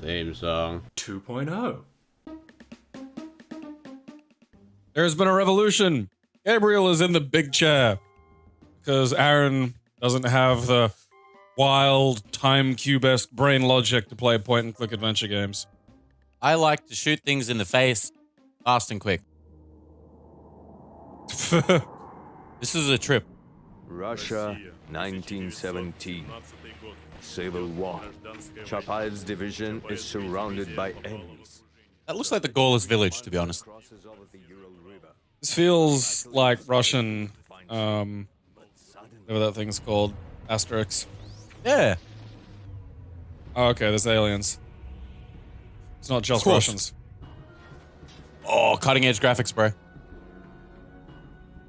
Theme song. 2.0. There's been a revolution. Gabriel is in the big chair because Aaron doesn't have the wild time cube-esque brain logic to play point-and-click adventure games. I like to shoot things in the face fast and quick. This is a trip. Russia, 1917. Civil War. Chapayev's division is surrounded by enemies. That looks like the Gaullist village, to be honest. This feels like Russian, whatever that thing's called, Asterix. Yeah. Oh, okay, there's aliens. It's not just Russians. Oh, cutting-edge graphics, bro.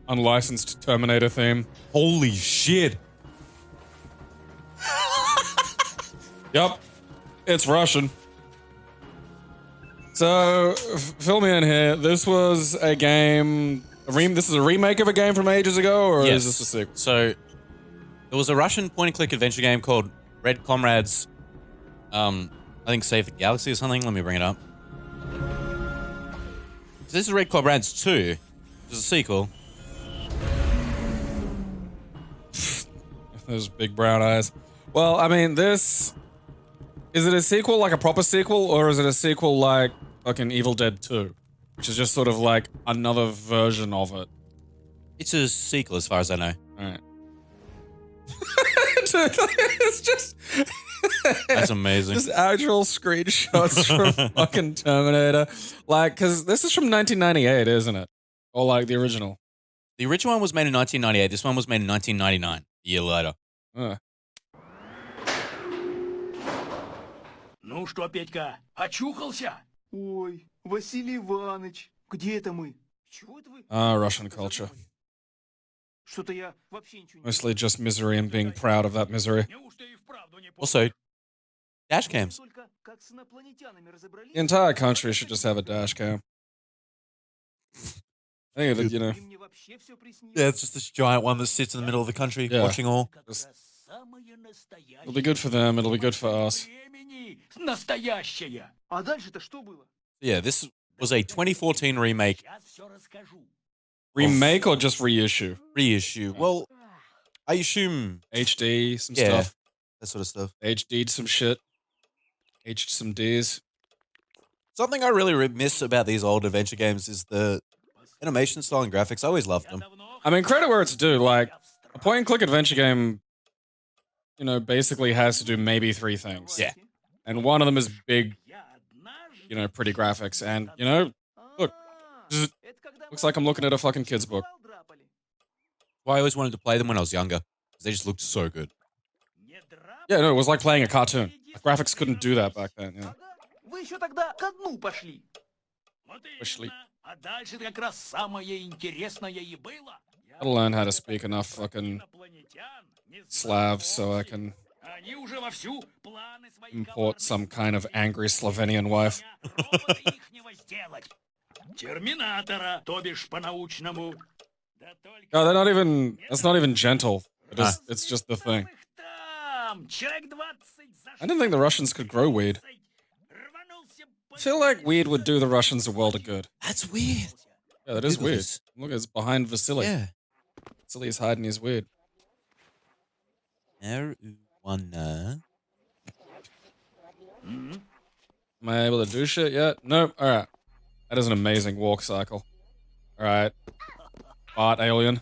Unlicensed Terminator theme. Holy shit. Yep, it's Russian. So, fill me in here. This was a game... this is a remake of a game from ages ago, or Yes. is this a sequel? So, there was a Russian point-and-click adventure game called Red Comrades. I think Save the Galaxy or something. Let me bring it up. So this is Red Comrades 2, which is a sequel. Those big brown eyes. Well, I mean, this... Is it a sequel, like a proper sequel, or is it a sequel like fucking Evil Dead 2? Which is just sort of like another version of it. It's a sequel as far as I know. Alright. It's just... That's amazing. Just actual screenshots from fucking Terminator. Like, because this is from 1998, isn't it? Or like the original. The original one was made in 1998. This one was made in 1999, a year later. Ну что, Петька, очухался? Ой, Василий Иванович, где это мы? Чего это вы? Russian culture. Что-то я вообще ничего не... Mostly just misery and being proud of that misery. Неужто и вправду не Also, dash cams. Только как с инопланетянами разобрались? The entire country should just have a dash cam. I think, you know, И мне вообще все приснилось. Yeah, it's just this giant one that sits in the middle of the country Yeah. watching all. Как раз самое настоящее. it'll be good for them, it'll be good for us. Времени настоящее. А дальше-то что было? Yeah, this was a 2014 remake Сейчас все расскажу. Remake or just reissue? reissue. Well, I assume, HD, some yeah, stuff. that sort of stuff. HD'd some shit. H'd some Ds. Something I really miss about these old adventure games is the animation style and graphics. I always loved them. I mean, credit where it's due. Like, a point-and-click adventure game, you know, basically has to do maybe 3 things. Yeah. And one of them is big, you know, pretty graphics. And, you know, look, zzz, looks like I'm looking at a fucking kid's book. Well, I always wanted to play them when I was younger because they just looked so good. Yeah, no, it was like playing a cartoon. Like, graphics couldn't do that back then, yeah. Вы еще тогда ко дну пошли. Пошли. А дальше как раз самое интересное и было. Gotta learn how to speak enough fucking Slav so I can Они уже вовсю планы свои import some kind of angry Slovenian wife. робота ихнего сделать. Терминатора, то бишь по-научному. Да только No, they're not even, that's not even gentle. It's just the thing. их там, человек 20 I didn't think the Russians could grow weed. рванулся I feel like weed would do the Russians a world of good. That's weird. Yeah, that is Look at weird. this. Look, it's behind Vasily. Yeah. Vasily's hiding his weed. Marijuana. Am I able to do shit yet? Nope. Alright. That is an amazing walk cycle. Alright. Art alien.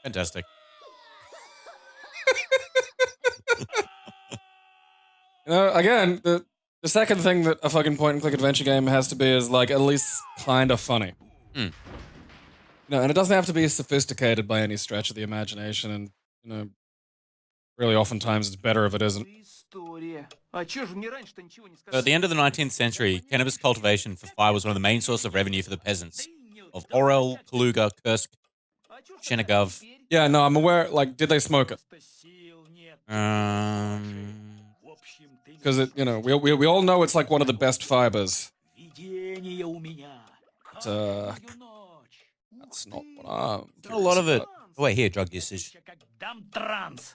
Fantastic. You know, again, the second thing that a fucking point-and-click adventure game has to be is, like, at least kind of funny. Mm. No, and it doesn't have to be sophisticated by any stretch of the imagination, and, you know, really oftentimes it's better if it isn't. история. А чё же мне раньше-то ничего не So сказали? at the end of the 19th century, cannabis cultivation for fire was one of the main sources of revenue for the peasants of Orel, Kaluga, Kursk, А чё ж Chernihiv. теперь? Yeah, no, I'm aware, like, did they smoke it? Просто сил нет. Um, В общем, ты because it, you know, we all know it's like one of the best fibers. Видение у меня. Uh, Каждую ночь. That's not what I'm. A lot of it. curious Oh, wait, here, drug usage. Как дам транс.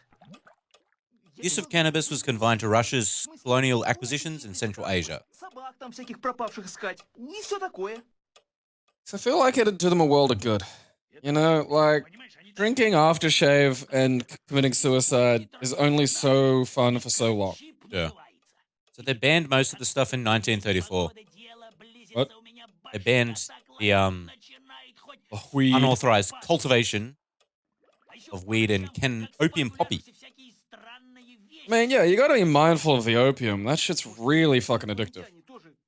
Use of cannabis was confined to Russia's colonial acquisitions in Central Asia. Собак там всяких пропавших искать. И все такое. So I feel like it'd do them a world of good. You know, like drinking aftershave and committing suicide is only so fun for so long. Yeah. So they banned most of the stuff in 1934. What? They banned the Weed. unauthorized cultivation of weed and opium poppy. Man, yeah, you gotta be mindful of the opium. That shit's really fucking addictive.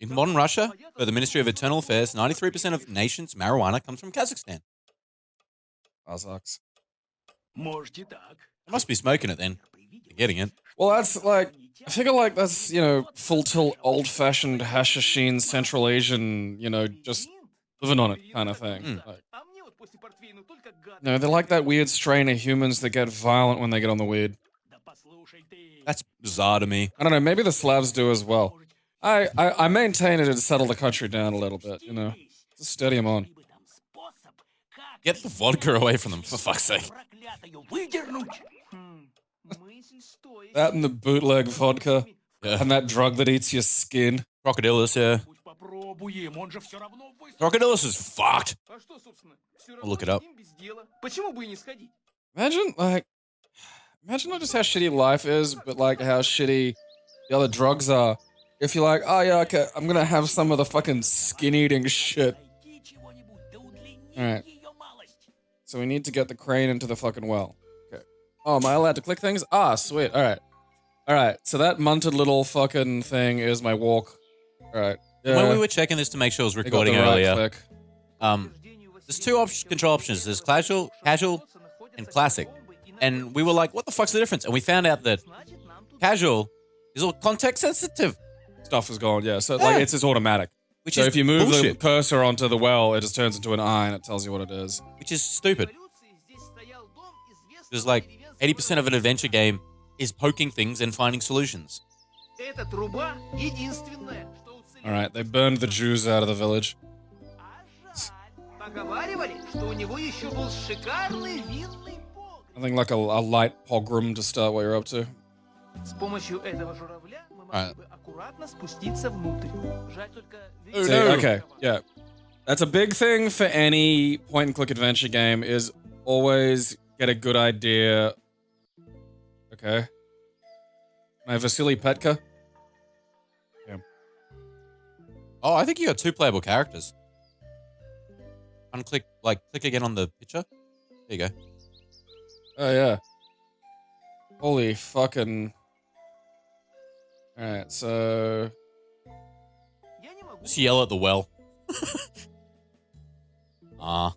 In modern Russia, per the Ministry of Internal Affairs, 93% of the nation's marijuana comes from Kazakhstan. Kazakhs. Можете так. They must be smoking it then. They're getting it. Well, that's like, I figure like that's, you know, full tilt, old fashioned Hashisheen Central Asian, you know, just living on it kind of thing. Like, А мне вот после портвейна только гад. no, they're like that weird strain of humans that get violent when they get on the weed. Да послушай ты. That's bizarre to me. I don't know, maybe the Slavs do as well. I maintain it'd settle the country down a little bit, you know. Just steady them on. Либо там способ, как Get the vodka away from them, for fuck's sake. проклятую выдернуть. Мысль стоит. That and the bootleg vodka Yeah. and that drug that eats your skin. Crocodilus, yeah. Пусть попробуем, он же все равно быстро. Crocodilus is fucked. А что, собственно, все I'll равно look it up. сидим без дела. Почему бы и не сходить? Imagine not just how shitty life is, but like how shitty the other drugs are. If you're like, oh yeah, okay, I'm gonna have some of the fucking skin eating shit. Найди чего-нибудь, да удлини Alright. ее малость. So we need to get the crane into the fucking well. Okay. Oh, am I allowed to click things? Ah, sweet. Alright. Alright, so that munted little fucking thing is my walk. Alright. Yeah. When we were checking this to make sure it was I got recording the right earlier, click. there's two control options. There's casual, and classic. And we were like, what the fuck's the difference? And we found out that casual is all context sensitive, Stuff is gone, yeah. So like Yeah. it's just automatic. which So is if you move the bullshit, cursor onto the well, it just turns into an eye and it tells you what it is. which is stupid. There's like 80% of an adventure game is poking things and finding solutions. Эта труба единственная, что уцелела. Alright, they burned the Jews out of the village. А жаль. Поговаривали, что у него еще был шикарный винный погреб. I think like a light pogrom to start what you're up to. С помощью этого журавля мы могли А. бы аккуратно спуститься внутрь. Жаль только... Oh, See, no. okay, yeah. That's a big thing for any point-and-click adventure game is always get a good idea. Okay. Can I have Vasily Petka? Oh, I think you got two playable characters. Unclick, click again on the picture. There you go. Oh, yeah. Holy fucking... Alright, so... Я не могу. Just yell at the well. Ah.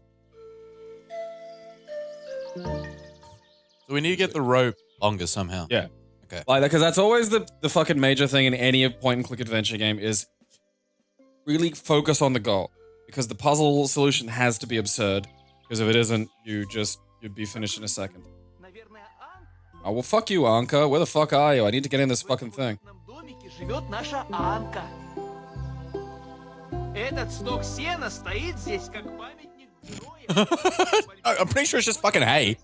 So we need to get the rope longer somehow. Yeah. Okay. Like, because that's always the fucking major thing in any point-and-click adventure game is really focus on the goal. Because the puzzle solution has to be absurd. Because if it isn't, you'd be finished in a second. Наверное, Анка. Oh, well, fuck you, Anka. Where the fuck are you? I need to get in this fucking thing. В этом домике живет наша Анка. Этот сток сена стоит здесь как памятник героям. I'm pretty sure it's just fucking hay.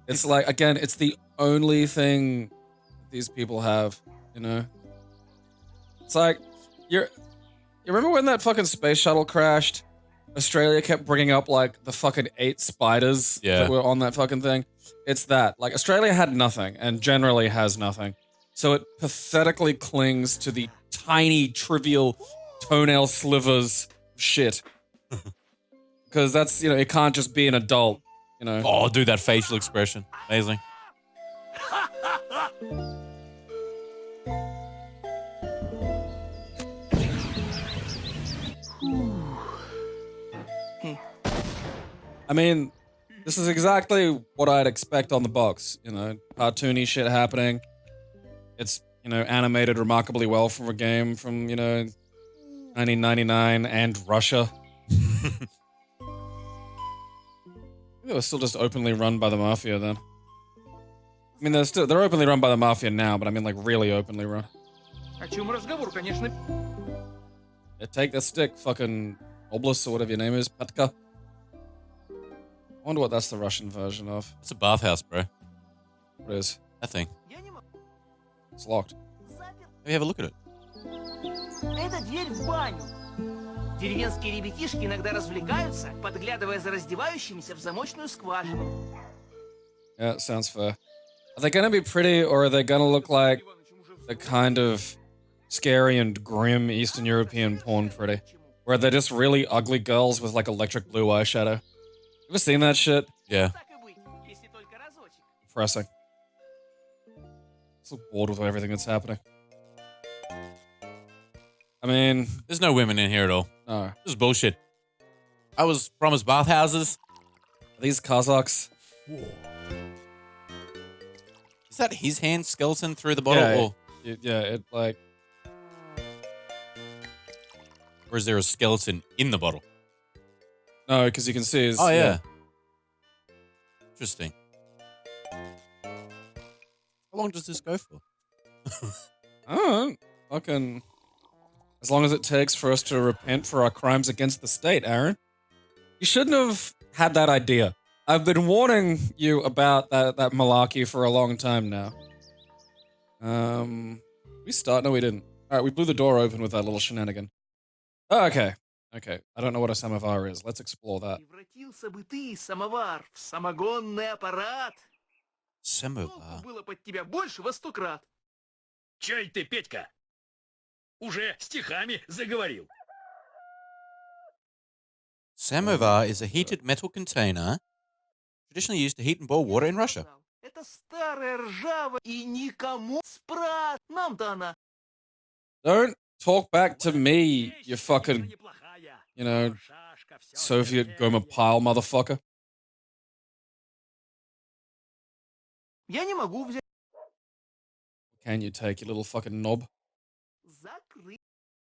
It's like, again, it's the only thing these people have, you know? It's like, you remember when that fucking space shuttle crashed? Australia kept bringing up, like, the fucking 8 spiders Yeah. that were on that fucking thing. It's that. Like, Australia had nothing, and generally has nothing. So it pathetically clings to the tiny, trivial toenail slivers of shit. Because that's, you know, it can't just be an adult, you know? Oh, dude, that facial expression. Amazing. I mean, this is exactly what I'd expect on the box. You know, cartoony shit happening. It's, you know, animated remarkably well for a game from, you know, 1999 and Russia. It was still just openly run by the mafia then. mean, they're openly run by the mafia now, but I mean, like, really openly run. О чем разговор, конечно. Yeah, take the stick, fucking Oblast or whatever your name is, Patka. I wonder what that's the Russian version of. It's a bathhouse, bro. What is? That thing. Я не могу. It's locked. Maybe have a look at it. Это дверь в баню. Деревенские ребятишки иногда развлекаются, подглядывая за раздевающимися в замочную скважину. Yeah, it sounds fair. Are they gonna be pretty, or are they gonna look like the kind of scary and grim Eastern European porn pretty? Where they're just really ugly girls with like electric blue eyeshadow. You ever seen that shit? Yeah. Так и быть, если только разочек. Depressing. So bored with everything that's happening. I mean, There's no women in here at all. no. This is bullshit. I was promised bathhouses. Are these Kazakhs? Is that his hand skeleton through the bottle? Yeah, it like... Or is there a skeleton in the bottle? No, because you can see his... Oh, yeah. Interesting. How long does this go for? I don't know. Fucking... As long as it takes for us to repent for our crimes against the state, Aaron. You shouldn't have had that idea. I've been warning you about that malarkey for a long time now. We start? No, we didn't. All right, we blew the door open with that little shenanigan. Oh, okay. Okay, I don't know what a samovar is. Let's explore that. Превратился бы ты, самовар, в самогонный аппарат. Толку Samovar. было под тебя больше во 100 крат. Чай ты, Петька? Уже стихами заговорил. Samovar is a heated metal container traditionally used to heat and boil water in Russia. Это старая ржава и никому спрат. Нам-то она. Don't talk back to me, you fucking, you know, Soviet Goma pile motherfucker. Я не могу взять. Can you take, you little fucking knob? Закрыть.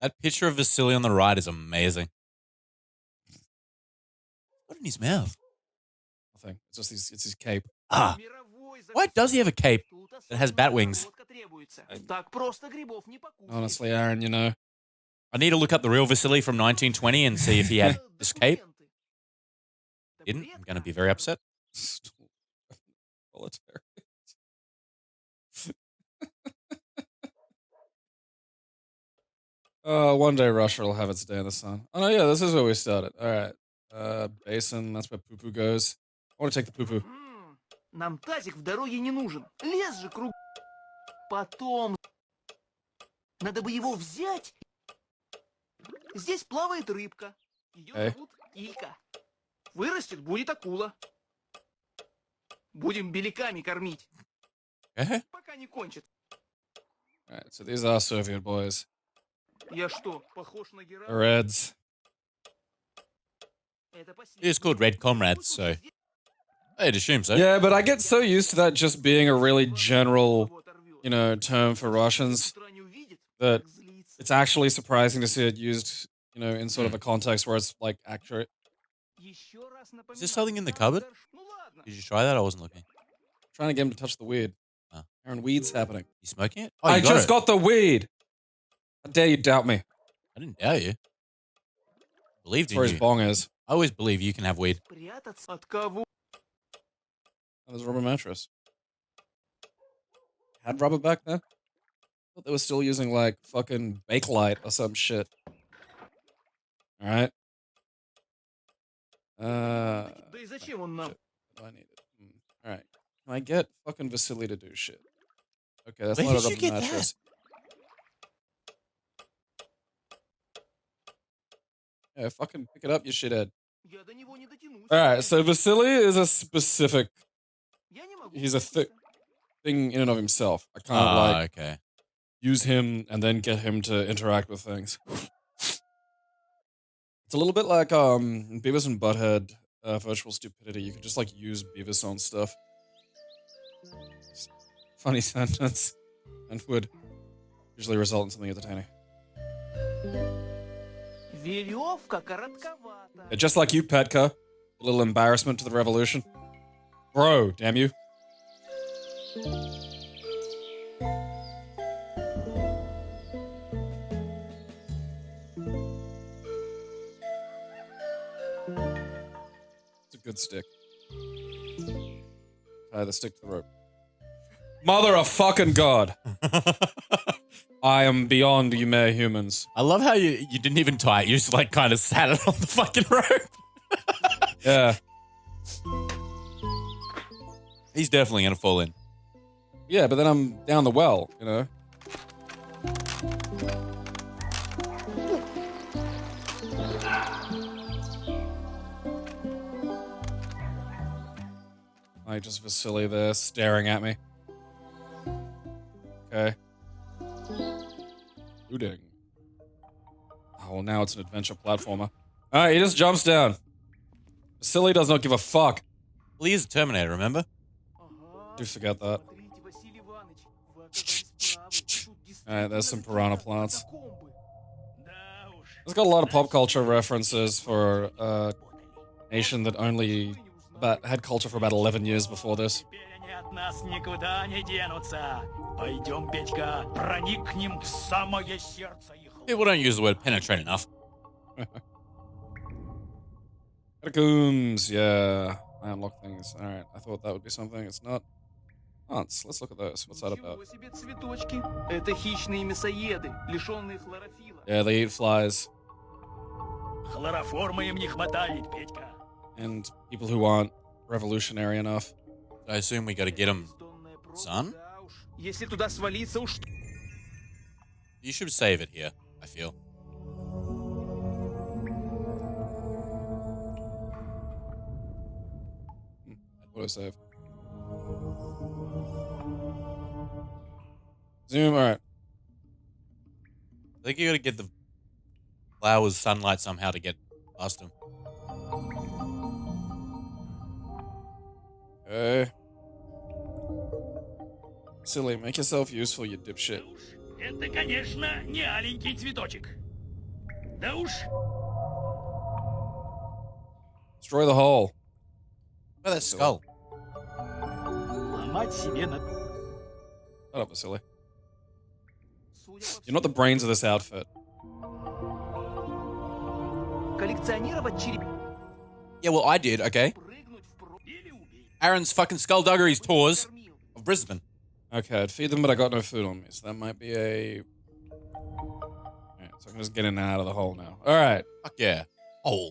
That picture of Vasily on the right is amazing. What in his mouth? Nothing. It's just it's his cape. Ah, Мировой why does he have a cape Тут that has bat wings? осознанная наработка требуется. Так просто грибов не покушаешь. Honestly, Aaron, you know. I need to look up the real Vasily from 1920 and see if he had this cape. Didn't? I'm going to be very upset. Proletariat. One day Russia will have its day in the sun. Oh no, yeah, this is where we started. All right. Basin, that's where poo-poo goes. I want to take the poo-poo. Нам тазик в дороге не нужен. Лес же круг. Потом. Надо бы его взять. Здесь плавает рыбка. Ее зовут Илька. Вырастет, будет акула. Будем беляками кормить. Пока не кончит. All right, so these are Soviet boys. Я что, похож на The героя? Reds. It's called Red Comrades, so I'd assume so. Yeah, but I get so used to that just being a really general, you know, term for Russians that it's actually surprising to see it used, you know, in sort of a context where it's like accurate. Is there something in the cupboard? Did you try that? I wasn't looking. Trying to get him to touch the weed. Oh. Aaron, weed's happening. You smoking it? Oh, I you just it. got the weed. How dare you doubt me? I didn't doubt you. Believed That's in where his you. bong is. I always believe you can have weed. Спрятаться от кого? Oh, there's a rubber mattress. Had rubber back then? I thought they were still using like fucking Bakelite or some shit. Alright. Да и зачем он нам? Shit. What do I need it? Alright. Can I get fucking Vasily to do shit? Okay, that's Where not a did you rubber get mattress. Yeah, fucking pick it up, you shithead. Я до него не дотянусь. Alright, so Vasily is a specific... Я не могу. He's a thing in and of himself. I can't, Ah, like, okay. use him and then get him to interact with things. It's a little bit like Beavis and Butthead Virtual Stupidity. You could just like use Beavis on stuff. Funny sentence and would usually result in something entertaining. Веревка коротковата. Yeah, just like you, Petka. A little embarrassment to the revolution. Bro, damn you. It's a good stick. Tie the stick to the rope. Mother of fucking God. I am beyond you mere humans. I love how you didn't even tie it. You just like kind of sat it on the fucking rope. Yeah. He's definitely going to fall in. Yeah, but then I'm down the well, you know? Like, just Vasily there staring at me. Okay. Looting. Oh, well, now it's an adventure platformer. Alright, he just jumps down. Vasily does not give a fuck. Well, he is a Terminator, remember? Do forget that. Alright, there's some piranha plants. It's got a lot of pop culture references for a nation that only had culture for about 11 years before this. От нас никуда не денутся. Пойдем, Петька, проникнем в самое сердце их. People don't use the word penetrate enough. Catacombs, yeah. I unlock things. Alright, I thought that would be something. It's not. Plants. Let's look at those. What's that about? Ничего себе цветочки. Это хищные мясоеды, лишенные хлорофилла. Yeah, they eat flies. Хлороформа им не хватает, Петька. And people who aren't revolutionary enough. I assume we got to get him. Бетонная прорва, Son? да уж. Если туда свалиться, уж You should save it here, I feel. What a save. Zoom, alright. I think you got to get the flowers sunlight somehow to get past them. Okay. Silly, make yourself useful, you dipshit. Это, конечно, не аленький цветочек. Да уж. Destroy the hole. Oh, that skull. Ломать себе на... Shut up, Vasily. судя по You're not the brains of this outfit. всему, коллекционировать череп, Yeah, well, I did, okay? прыгнуть в прорву. Или убей. Aaron's fucking skullduggery's tours Кормил. of Brisbane. Okay, I'd feed them, but I got no food on me, so that might be a... Alright, so I can just get in and out of the hole now. Alright. Fuck yeah. Oh.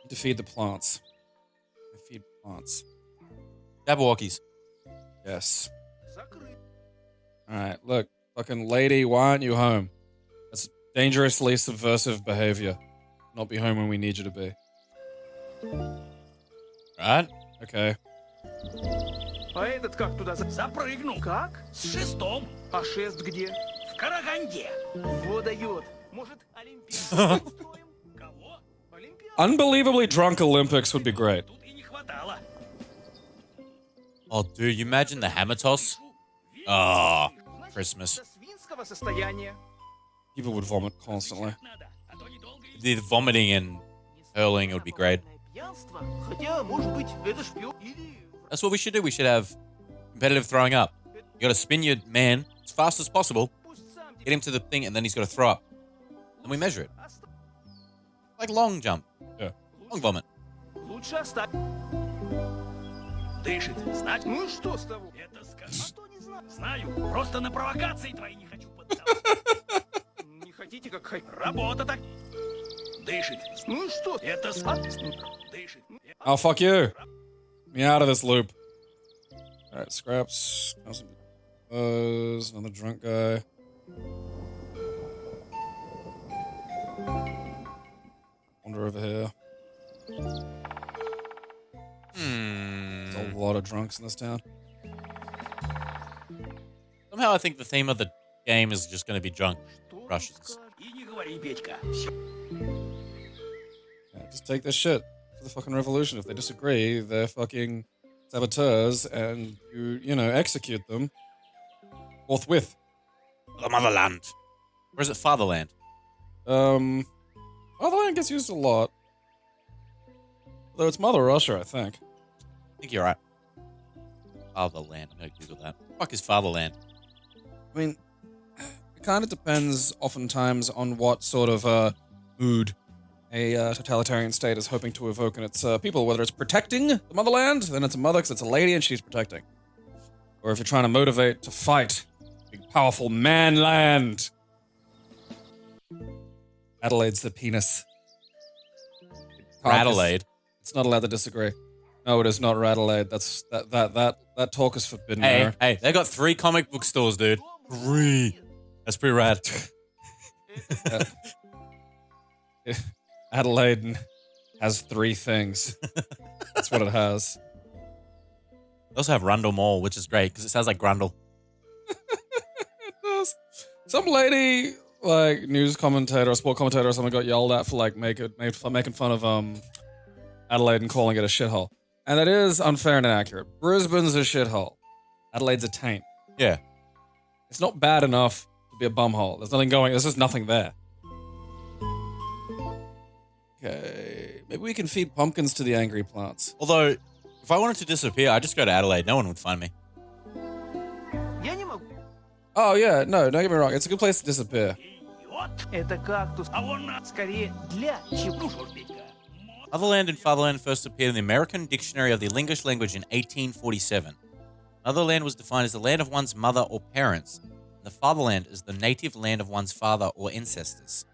To feed the plants. I feed plants. Jabberwockies. Yes. Закрыт. Alright, look. Fucking lady, why aren't you home? That's dangerously subversive behavior. Not be home when we need you to be. Right? Okay. А этот как туда Запрыгнул. Как? С шестом. А шест где? В Караганде. Вот дает. Может, Олимпийский устроим? Кого? Олимпиаду? Unbelievably drunk Olympics would be great. Тут и не хватало. Oh, dude, you imagine the hammer toss? Oh, Значит, Christmas. до свинского состояния. People would vomit constantly. Надо, а то недолго и... The vomiting and hurling would be great. Пьянство. Хотя, может быть, это шпион или... That's what we should do. We should have competitive throwing up. You gotta spin your man as fast as possible, Пусть сам get him to the thing, and then he's gotta throw up. And we measure it. Like long jump. Yeah. Long vomit. Лучше оставь. Дышит. Знать? Ну и что с того? Это А скажи. то не знаю. Знаю. Просто на провокации твои не хочу поддаваться. Не хотите, как хотите. Работа так. Дышит. Ну и что? Это дышит. Oh, fuck you. Get me out of this loop. Alright, scraps. Another drunk guy. Wander over here. There's a lot of drunks in this town. Somehow I think the theme of the game is just gonna be drunk Russians. И не говори, Петька. Все. Yeah, just take this shit to the fucking revolution. If they disagree, they're fucking saboteurs, and you know, execute them forthwith. The motherland. Or is it fatherland? Motherland gets used a lot. Though it's Mother Russia, I think. I think you're right. Fatherland. I'm gonna Google that. Fuck is fatherland? I mean, it kind of depends oftentimes on what sort of mood a totalitarian state is hoping to evoke in its people. Whether it's protecting the motherland, then it's a mother because it's a lady and she's protecting. Or if you're trying to motivate to fight, big powerful man land. Adelaide's the penis. Radelaide. It's not allowed to disagree. No, it is not Radelaide. That talk is forbidden. Hey, hey, they got 3 comic book stores, dude. 3. That's pretty rad. Adelaide has 3 things. That's what it has. They also have Rundle Mall, which is great because it sounds like Grundle. It does. Some lady, like news commentator or sport commentator or something, got yelled at for like making fun of Adelaide and calling it a shithole. And that is unfair and inaccurate. Brisbane's a shithole. Adelaide's a taint. Yeah. It's not bad enough to be a bumhole. There's nothing going. There's just nothing there. Okay, maybe we can feed pumpkins to the angry plants. Although, if I wanted to disappear, I'd just go to Adelaide. No one would find me. Я не могу. Oh yeah, no, don't get me wrong. It's a good place to disappear. Это кактус. А он Скорее для чего? Motherland and fatherland first appeared in the American Dictionary of the English Language in 1847. Motherland was defined as the land of one's mother or parents, and the fatherland is the native land of one's father or ancestors.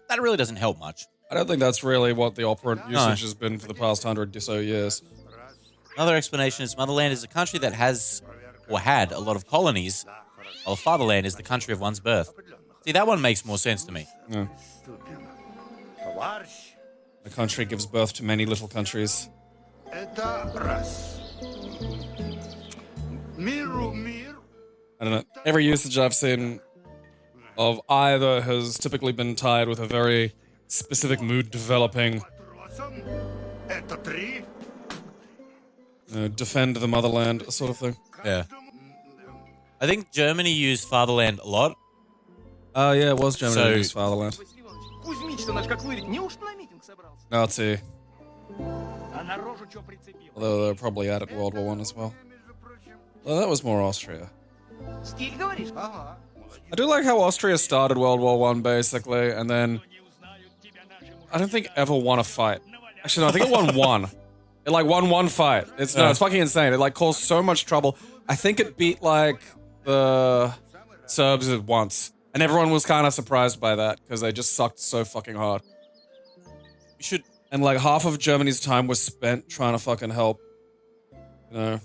That really doesn't help much. I don't think that's really what the operant usage has been for the past 100 or so years. Another explanation is motherland is a country that has or had a lot of colonies, while fatherland is the country of one's birth. See, that one makes more sense to me. Yeah. A country gives birth to many little countries. I don't know. Every usage I've seen of either has typically been tied with a very specific mood developing. Defend the motherland sort of thing. Yeah. I think Germany used fatherland a lot. Oh yeah, it was Germany So- that used fatherland. Кузьмич-то наш как вылет. Неужто на митинг собрался? Nazi. А на рожу что прицепил? Although they're probably at it World War One as well. Well, that was more Austria. Стиль, говоришь? Ага. I do like how Austria started World War One basically, and then I don't think ever won a fight. Actually, no, I think it won one. It like won one fight. It's no, it's fucking insane. It like caused so much trouble. I think it beat like the Serbs once, and everyone was kind of surprised by that because they just sucked so fucking hard. You should. And like half of Germany's time was spent trying to fucking help. You know,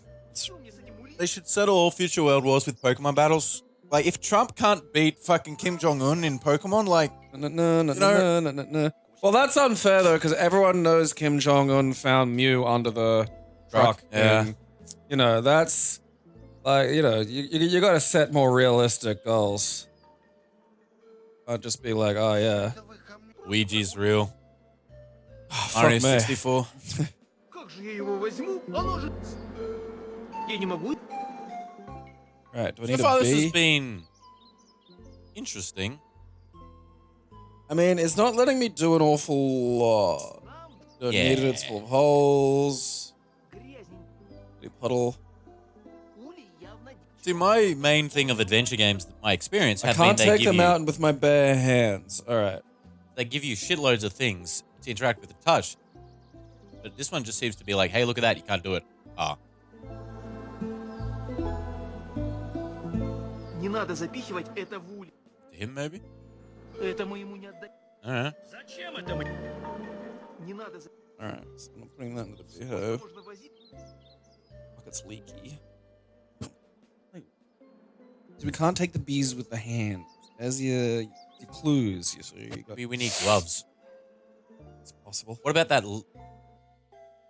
They should settle all future world wars with Pokemon battles. Like, if Trump can't beat fucking Kim Jong-un in Pokemon, like... no. Well, that's unfair though, because everyone knows Kim Jong-un found Mew under the truck. Yeah. And, you know, that's like, you know, you got to set more realistic goals. Can't just be like, oh yeah, Ouija's real. fuck Mario me. 64. Как же я его возьму? Оно же... Я не могу. Right, do I So need far, a this has B? been interesting. I mean, it's not letting me do an awful lot. Don't need it, it's full of holes. Грязненько. Big puddle. Улей явно... See, my main thing of adventure games, my experience, I have been can't they take give them you out with my bare hands. Alright. they give you shitloads of things to interact with the touch. But this one just seems to be like, hey, look at that, you can't do it. Ah. Не надо запихивать это в улей. To him, maybe? Это мы ему не отдадим. I don't know. Зачем это мы? Не надо Alright, so I'm putting that into the beehive. Можно возить. Fuck, it's leaky. Wait. So we can't take the bees with the hand. There's your clues, you see. You got, Maybe we need gloves. it's possible. What about that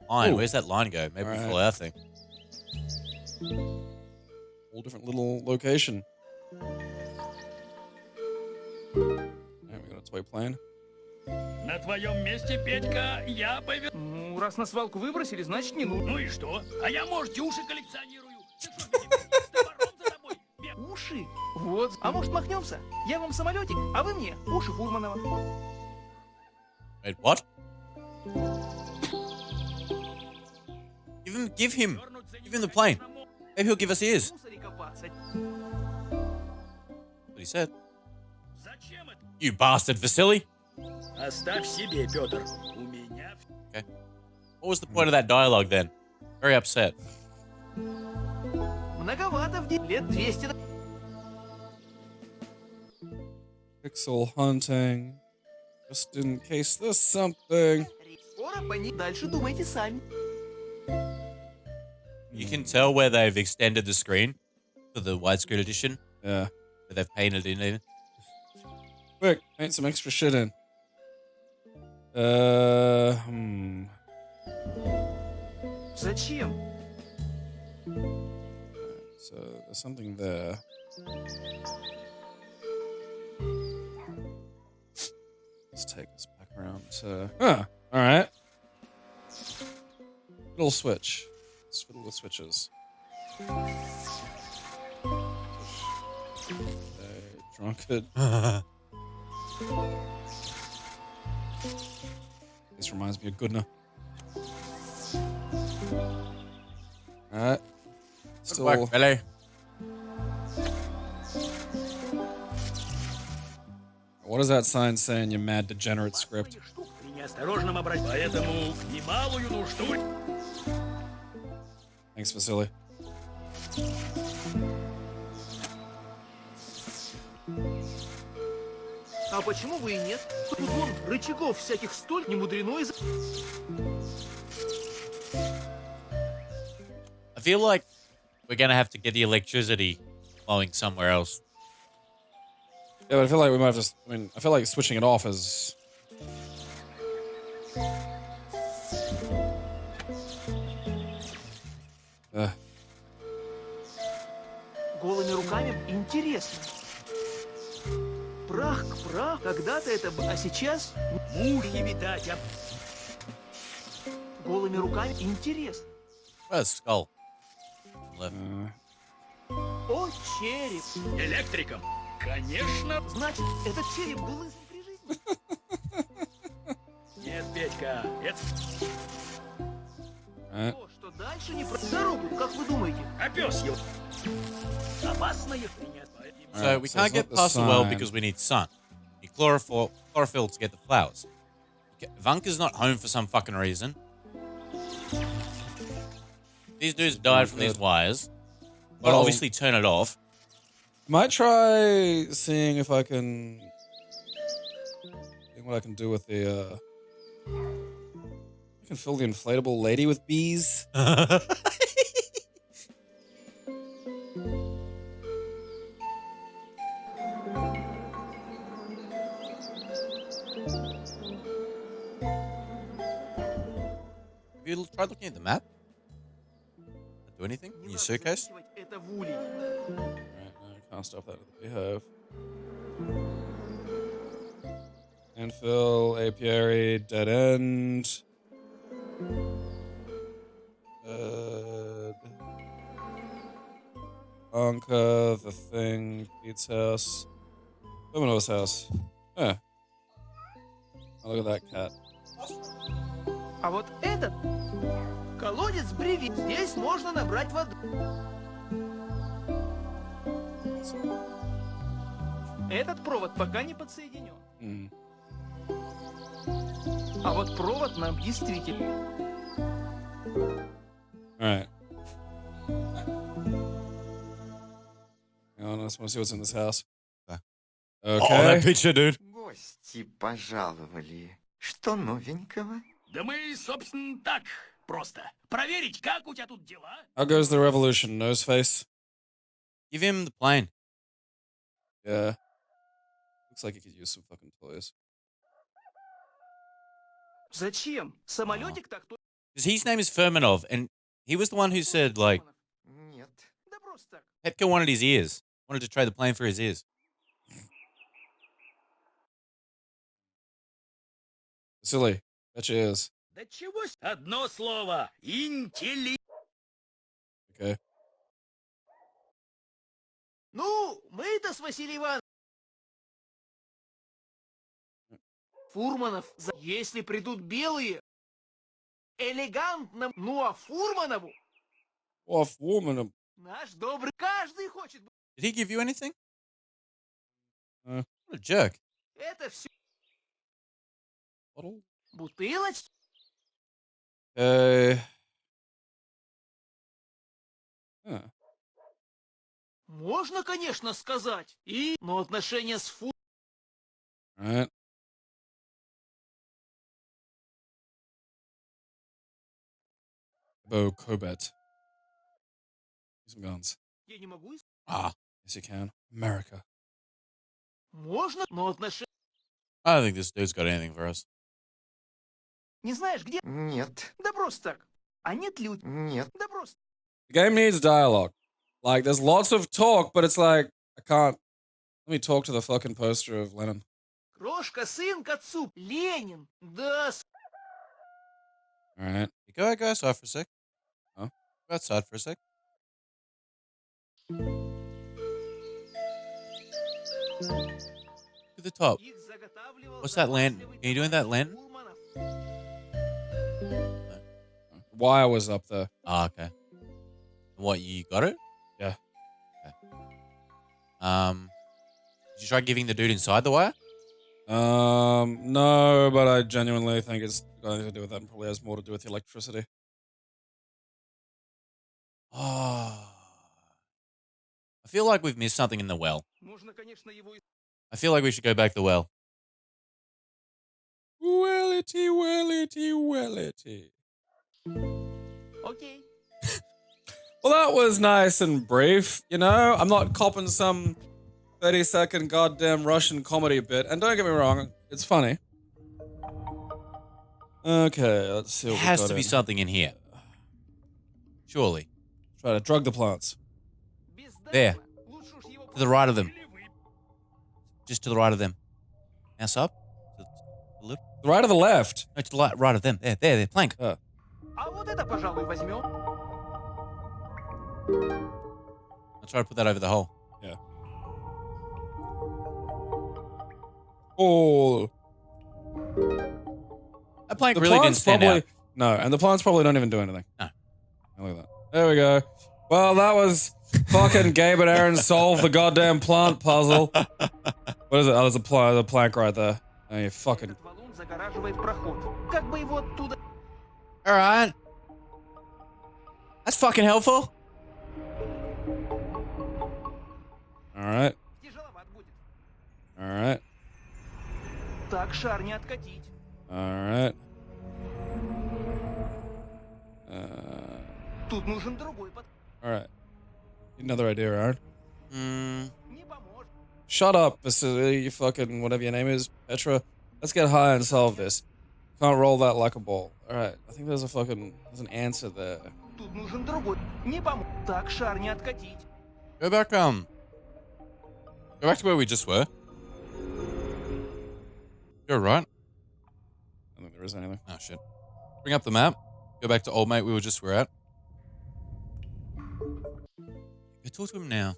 line? Ooh. Where's that line go? Maybe we Alright. follow our thing. Whole different little location. Alright, we got a toy plane. На твоем месте, Петька, я бы... Ну, раз на свалку выбросили, значит не нужно. Ну и что? А я, может, уши коллекционирую. Ты что, не видишь, что ворон за тобой? Уши? Вот. А может махнемся? Я вам самолетик, а вы мне уши Фурманова. Wait, what? Give him the plane. Maybe he'll give us ears. В мусоре копаться. What he said. Зачем это? You bastard, Vasily. Оставь себе, Петр. У меня... Okay. What was the point of that dialogue then? Very upset. Многовато в день. Лет 200. Pixel hunting. Just in case there's something. Скоро по ней. Дальше думайте сами. You can tell where they've extended the screen for the widescreen edition, Yeah. where they've painted in even. Quick, paint some extra shit in. Зачем? So there's something there. Let's take this back around to. All right. Little switch. Let's fiddle with switches. Drunkard. This reminds me of Goodner. Alright. Still. Hello. What is that sign saying, you mad degenerate script? При неосторожном обращении. Поэтому немалую нужду... Thanks, Vasily. А почему бы и нет? Тут вон рычагов всяких столь немудрено из... I feel like we're gonna have to get the electricity flowing somewhere else. Yeah, but I feel like we might have to. I mean, I feel like switching it off is. Голыми руками интересно. Прах к прах. Когда-то это... А сейчас... Мухи видать, а... Голыми руками интересно. Where's skull? Left. О, череп. Электриком. Конечно. Значит, этот череп был из при жизни. Нет, Петька, это... Alright. О, что дальше не про дорогу, как вы думаете? А пес его. Опасно их принять. So Alright, we so can't it's get not the past the well sign. because we need sun. We need chlorophyll to get the flowers. Vanka's not home for some fucking reason. These dudes died from these wires. But Well- obviously turn it off. Might try seeing if I can. Seeing what I can do with the. I can fill the inflatable lady with bees. Have you tried looking at the map? Not do anything in your suitcase? Это в улей. Alright, no, I can't stop that with the beehive. Landfill, apiary, dead end. Anka, the thing, Pete's house. Domino's house. Oh, look at that cat. А вот этот колодец Бреви. Здесь можно набрать воду. Этот провод пока не подсоединен. Mm. А вот провод нам действительно. Alright. Hang on, I just want to see what's in this house. Okay. Okay. Oh, that picture, dude. Гости пожаловали. Что новенького? Да мы, собственно, так просто. Проверить, как у тебя тут дела. How goes the revolution, Noseface? Give him the plane. Yeah. Looks like he could use some fucking toys. Zачем? Самолетик так то... Because his name is Fermanov, and he was the one who said, like, Нет. Да просто так. Petko wanted his ears. Wanted to trade the plane for his ears. Silly. Bet you is. Да чего с... Одно слово. Okay. Ну, мы-то с Василием Ивановичем. Фурманов, если придут белые, элегантно, ну а Фурманову Off woman. Наш добрый... Каждый хочет... Did he give you anything? Uh. What a jerk. Это все Bottle? бутылочки. Huh. Можно, конечно, сказать. Но отношения с Alright. Bo Kobet. Some guns. Я не могу... Ah, Yes, you can. America. Можно, но отношения... I don't think this dude's got anything for us. Не знаешь, где? Нет, Да просто так. А нет люди? нет. Да просто. The game needs dialogue. Like, there's lots of talk, but it's like, I can't. Let me talk to the fucking poster of Lenin. Крошка, сын к отцу. Ленин. Да, Alright. You go outside for a sec. Huh? Go outside for a sec. To the top. их заготавливал... What's that land? Can you do that land? Пулманов. Wire was up there. Ah, okay. What, you got it? Yeah. Okay. Did you try giving the dude inside the wire? No, but I genuinely think it's got anything to do with that and probably has more to do with the electricity. Oh. I feel like we've missed something in the well. Можно, конечно, его... I feel like we should go back to the well. Wellity, wellity, wellity. Окей. Well, that was nice and brief, you know? I'm not copping some 30-second goddamn Russian comedy bit. And don't get me wrong, it's funny. Okay, let's see There what we has got to be in. something in here. Surely. Try to drug the plants. Без There. дела. Лучше уж его... To the right of them. Just to the right of them. Mouse up. To the left. The right or the left? No, to the right of them. There. Plank. А вот это, пожалуй, возьмем. I'll try to put that over the hole. Yeah. Oh. That plank The really didn't plants stand probably... out. No, and the plants probably don't even do anything. No. Look at that. There we go. Well, that was fucking Gabe and Aaron solve the goddamn plant puzzle. What is it? Oh, there's a plank right there. Oh, you fucking... Этот валун загораживает проход. Как бы его оттуда... Alright. That's fucking helpful. Alright. Тяжеловат будет. Alright. Так шар не откатить. Alright. Тут нужен другой под... Alright. Another idea, Aaron. Не поможет. Shut up, you fucking whatever your name is, Petra. Let's get high and solve this. Can't roll that like a ball. Alright, I think there's an answer there. Тут нужен другой. Не поможет. Так шар не откатить. Go back to where we just were. You're right. I don't think there is anything. Oh shit. Bring up the map. Go back to old mate we were at. Go talk to him now.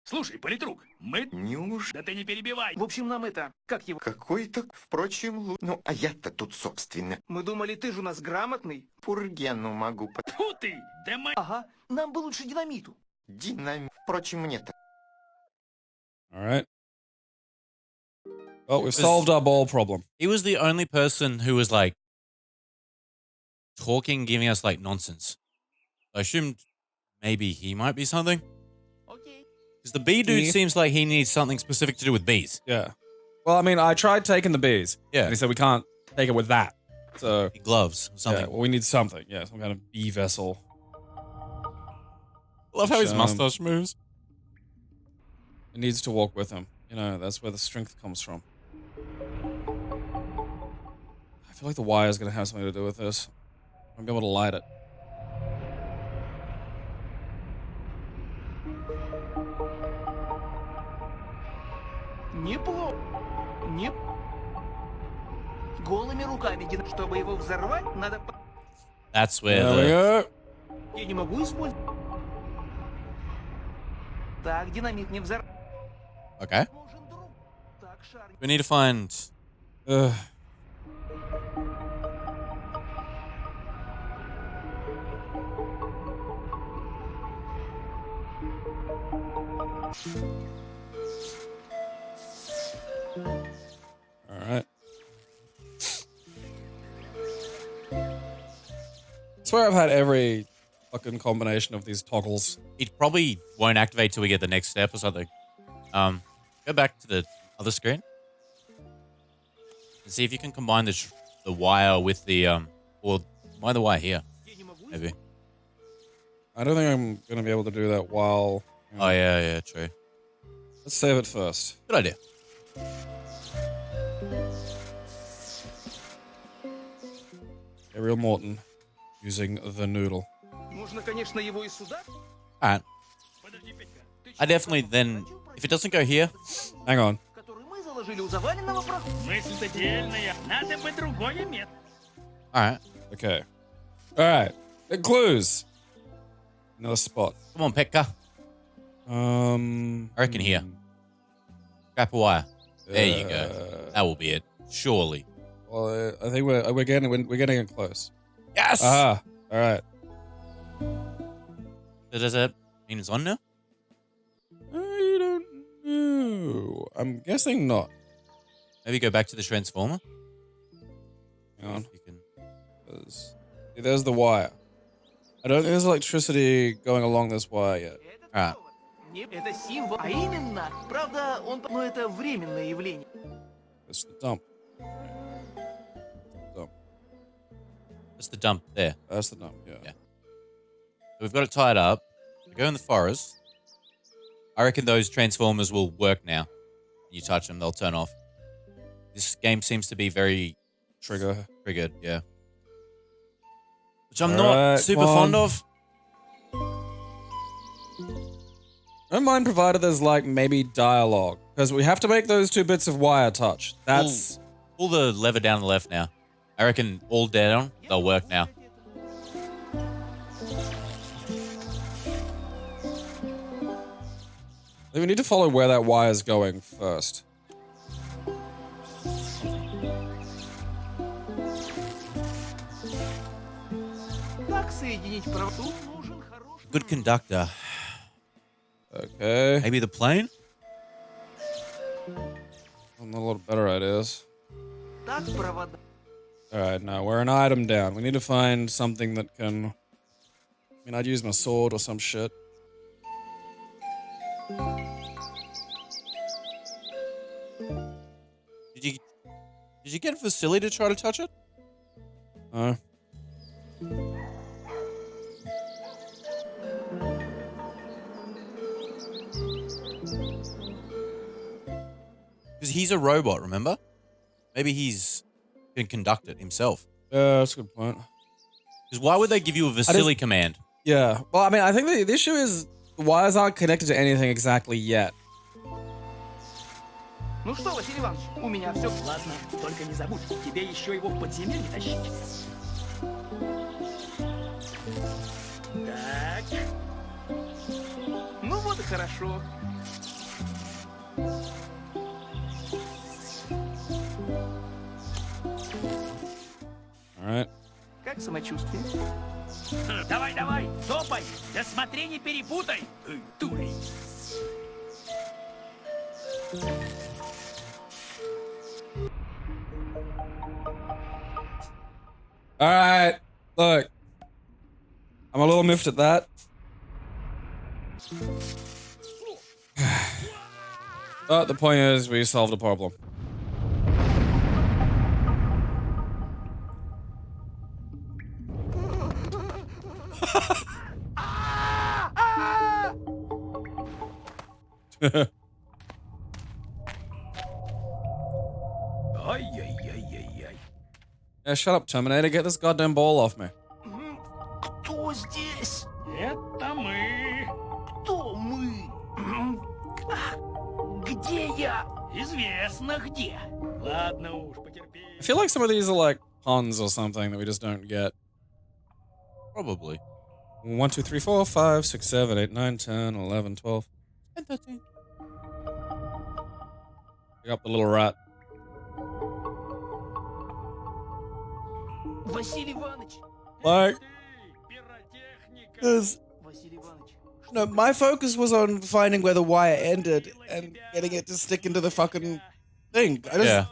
Слушай, политрук, мы... Неуж... Да ты не перебивай. В общем, нам это... Как его? Какой-то, впрочем, Ну, а я-то тут, собственно, Мы думали, ты же у нас грамотный. Пургену могу под... Фу ты, да мы... Ага. Нам бы лучше динамиту. Динамит. Впрочем, мне-то. Alright. Well, we've solved our ball problem. He was the only person who was like talking, giving us like nonsense. I assumed maybe he might be something. Окей. Because the bee dude Yeah. seems like he needs something specific to do with bees. Yeah. Well, I mean, I tried taking the bees. Yeah. And he said we can't take it with that. So, Gloves or yeah, something. well, we need something. Yeah, some kind of bee vessel. I love how his Which, mustache moves. It needs to walk with him. You know, that's where the strength comes from. I feel like the wire is going to have something to do with this. I'm going to be able to light it. Неплохо. Не... Голыми руками, чтобы его взорвать, надо... That's where There we the... go. Я не могу использовать. Так, динамит не взорвать. Okay. Нужен друг. Так, шар... We need to find... Ugh. Alright. I swear I've had every fucking combination of these toggles. It probably won't activate till we get the next step or something. Go back to the other screen and see if you can combine the wire with the or combine the wire here. Maybe. I don't think I'm gonna be able to do that while. Oh yeah, true. Let's save it first. Good idea. Gabriel Morton using the noodle. Можно, конечно, его и сюда. Alright. Подожди, Петька. I definitely then, if it doesn't go here, Hang on. Который мы заложили у заваленного прохода. Мысль-то дельная. Надо бы другое место. alright. Okay. Alright. Clues. Another spot. Come on, Petka. I reckon here. Scrap a wire. There you go. That will be it. Surely. Well, I think we're getting it close. Yes! Ah. All right. So does that mean it's on now? I don't know. I'm guessing not. Maybe go back to the transformer? Hang on. You can... There's the wire. I don't think there's electricity going along this wire yet. Alright. Это символ, а именно, правда, но это временное явление. It's the dump. That's the dump there. That's the dump, yeah. Yeah. So we've got it tied up. We go in the forest. I reckon those transformers will work now. You touch them, they'll turn off. This game seems to be very triggered, yeah. Which I'm not super fond of. I don't mind provided there's like maybe dialogue. Because we have to make those two bits of wire touch. That's... Pull the lever down the left now. I reckon all down, they'll work now. We need to follow where that wire's going first. Как соединить провод? Нужен хороший... Good conductor. Okay. Maybe the plane? A lot of better ideas. Так провода. Alright, now we're an item down. We need to find something that can... I mean, I'd use my sword or some shit. Did you get Vasily to try to touch it? No. Because he's a robot, remember? Maybe he's can conduct it himself. Yeah, that's a good point. Because why would they give you a Vasily command? Yeah. Well, I mean, I think the issue is the wires aren't connected to anything exactly yet. Ну что, Василий Иванович, у меня все. Ладно, только не забудь, тебе еще его в подземелье тащить. Так. Ну вот и хорошо. Alright. Как самочувствие? Давай, давай, топай. Да смотри, не перепутай. Дурень. Alright. Look. I'm a little miffed at that. But the point is, we solved a problem. Ай-яй-яй-яй-яй. Yeah, shut up, Terminator. Get this goddamn ball off me. Кто здесь? Это мы. Кто мы? Где я? Известно где. Ладно уж, потерпи. I feel like some of these are like puns or something that we just don't get. Probably. 1, 2, 3, 4, 5, 6, 7, 8, 9, 10, 11, 12. 10, 13. Pick up the little rat. Василий Иванович. Like, Пиротехника. there's... Василий Иванович, No, my focus was on finding where the wire ended and getting it to stick into the fucking thing. Yeah.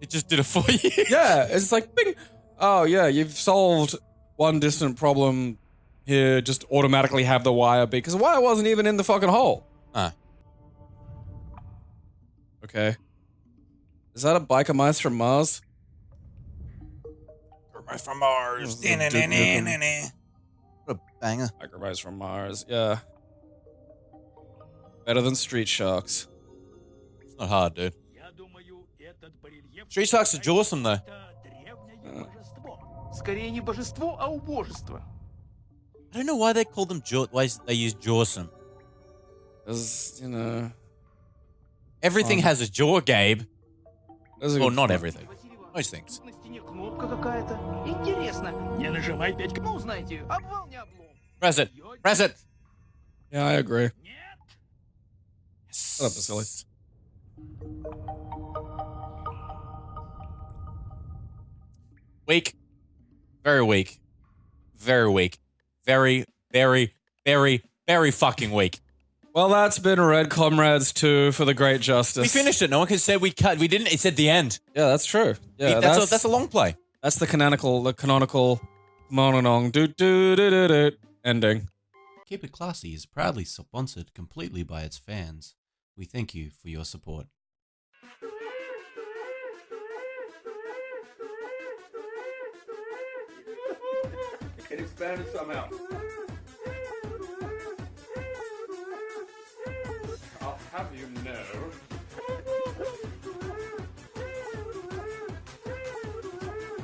It just did it for you. Yeah, it's like, bing. Oh, yeah, you've solved one distant problem here. Just automatically have the wire be, because the wire wasn't even in the fucking hole. Ah. Okay. Is that a biker mice from Mars? Mice from Mars. What a What a banger. biker mice from Mars, yeah. Better than Street Sharks. It's not hard, dude. Я думаю, этот барельеф... Street Sharks are awesome, though. Это древнее божество. Скорее не божество, а убожество. I don't know why they call them why they use Jawsome. Because, you know... Everything has a jaw, Gabe. That's a Well, good not point. everything. Most things. На стене кнопка какая-то. Интересно. Не нажимай 5 Ну, знаете, обвал не облом. Press it. Press it. Yeah, I agree. Нет. Shut up, Vasily. Weak. Very weak. Very weak. Very, very, very, very fucking weak. Well, that's been Red Comrades 2 for the Great Justice. We finished it. No one could say we cut. We didn't. It said the end. Yeah, that's true. Yeah, That's a long play. that's the canonical mononong do ending. Keep It Classy is proudly sponsored completely by its fans. We thank you for your support. It expanded somehow. I'll have you know.